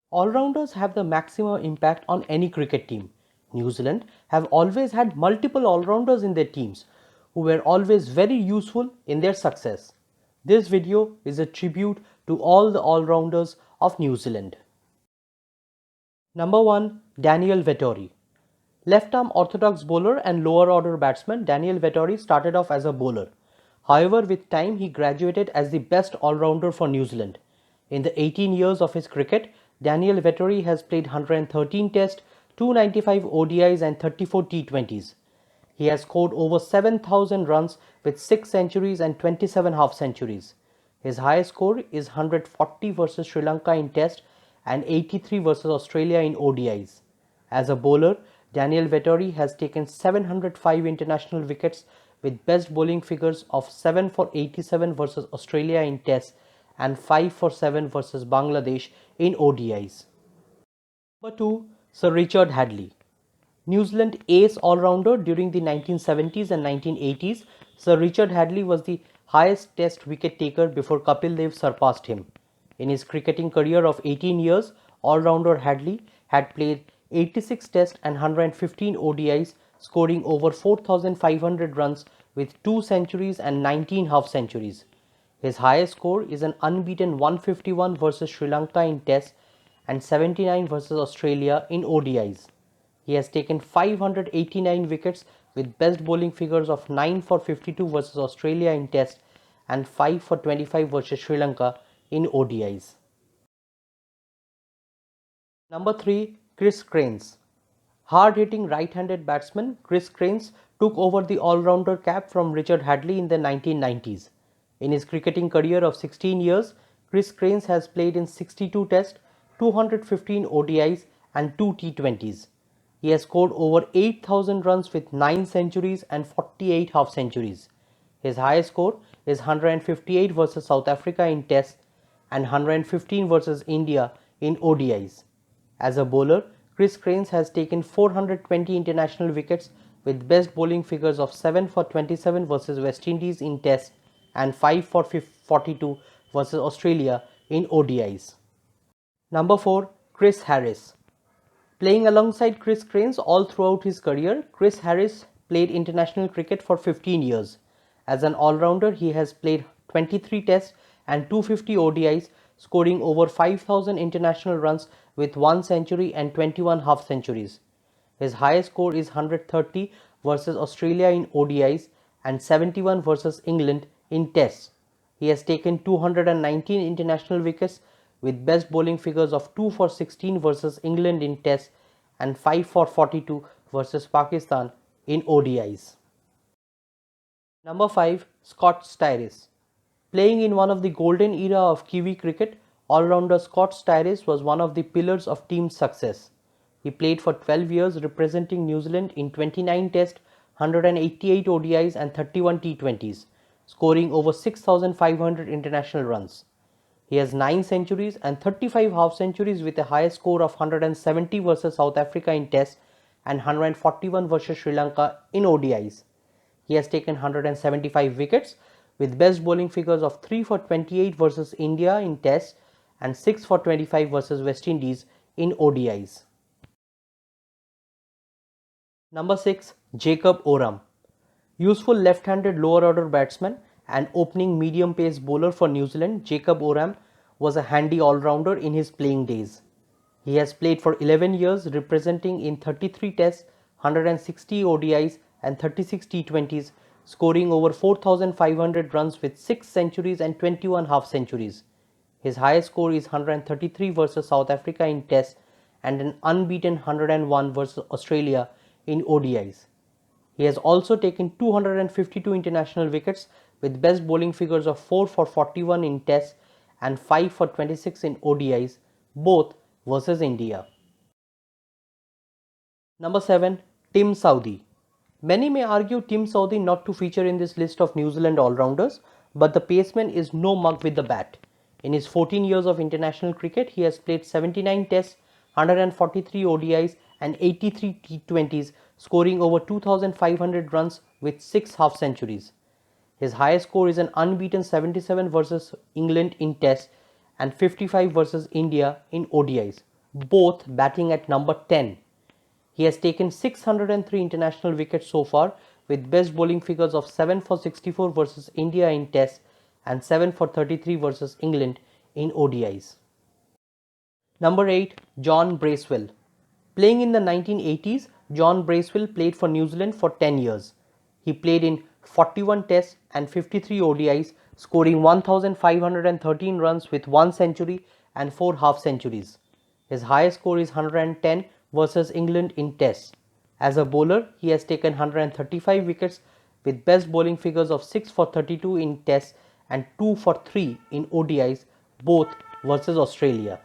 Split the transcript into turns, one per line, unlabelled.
All-rounders have the maximum impact on any cricket team. New Zealand have always had multiple all-rounders in their teams who were always very useful in their success. This video is a tribute to all the all-rounders of New Zealand. Number 1. Daniel Vettori. Left-arm orthodox bowler and lower-order batsman, Daniel Vettori started off as a bowler. However, with time he graduated as the best all-rounder for New Zealand. In the 18 years of his cricket, Daniel Vettori has played 113 Tests, 295 ODIs and 34 T20s. He has scored over 7,000 runs with 6 centuries and 27 half-centuries. His highest score is 140 versus Sri Lanka in Test and 83 versus Australia in ODIs. As a bowler, Daniel Vettori has taken 705 international wickets with best bowling figures of 7 for 87 versus Australia in Tests and 5 for 7 versus Bangladesh in ODIs. Number 2. Sir Richard Hadlee. New Zealand ace all-rounder during the 1970s and 1980s, Sir Richard Hadlee was the highest Test wicket taker before Kapil Dev surpassed him. In his cricketing career of 18 years, all-rounder Hadlee had played 86 Tests and 115 ODIs, scoring over 4,500 runs with 2 centuries and 19 half-centuries. His highest score is an unbeaten 151 versus Sri Lanka in Tests and 79 versus Australia in ODIs. He has taken 589 wickets with best bowling figures of 9 for 52 versus Australia in Test and 5 for 25 versus Sri Lanka in ODIs. Number 3. Chris Cairns. Hard-hitting right-handed batsman Chris Cairns took over the all-rounder cap from Richard Hadlee in the 1990s. In his cricketing career of 16 years, Chris Cairns has played in 62 Tests, 215 ODIs and 2 T20s. He has scored over 8,000 runs with 9 centuries and 48 half-centuries. His highest score is 158 versus South Africa in Tests and 115 versus India in ODIs. As a bowler, Chris Cairns has taken 420 international wickets with best bowling figures of 7 for 27 versus West Indies in Tests and 5 for 42 versus Australia in ODIs. Number 4. Chris Harris. Playing alongside Chris Cairns all throughout his career, Chris Harris played international cricket for 15 years. As an all-rounder, he has played 23 Tests and 250 ODIs, scoring over 5,000 international runs with 1 century and 21 half-centuries. His highest score is 130 versus Australia in ODIs and 71 versus England in Tests. He has taken 219 international wickets with best bowling figures of 2 for 16 versus England in Tests and 5 for 42 versus Pakistan in ODIs. Number 5. Scott Styris. Playing in one of the golden era of Kiwi cricket, all-rounder Scott Styris was one of the pillars of team success. He played for 12 years representing New Zealand in 29 Tests, 188 ODIs and 31 T20s, scoring over 6,500 international runs. He has 9 centuries and 35 half-centuries with a highest score of 170 versus South Africa in Tests and 141 versus Sri Lanka in ODIs. He has taken 175 wickets with best bowling figures of 3 for 28 versus India in Tests and 6 for 25 versus West Indies in ODIs. Number 6. Jacob Oram. Useful left-handed lower-order batsman and opening medium-pace bowler for New Zealand, Jacob Oram was a handy all-rounder in his playing days. He has played for 11 years representing in 33 Tests, 160 ODIs and 36 T20s, scoring over 4,500 runs with 6 centuries and 21 half-centuries. His highest score is 133 versus South Africa in Tests and an unbeaten 101 versus Australia in ODIs. He has also taken 252 international wickets with best bowling figures of 4 for 41 in Tests and 5 for 26 in ODIs, both versus India. Number 7. Tim Southee. Many may argue Tim Southee not to feature in this list of New Zealand all-rounders, but the paceman is no mug with the bat. In his 14 years of international cricket, he has played 79 Tests, 143 ODIs and 83 T20s, scoring over 2,500 runs with 6 half-centuries. His highest score is an unbeaten 77 versus England in Tests and 55 versus India in ODIs. both batting at number 10. He has taken 603 international wickets so far, with best bowling figures of 7 for 64 versus India in Tests and 7 for 33 versus England in ODIs. Number 8. John Bracewell. Playing in the 1980s, John Bracewell played for New Zealand for 10 years. He played in 41 Tests and 53 ODIs, scoring 1,513 runs with 1 century and 4 half centuries. His highest score is 110 versus England in Tests. As a bowler, he has taken 135 wickets with best bowling figures of 6 for 32 in Tests and 2 for 3 in ODIs, both versus Australia.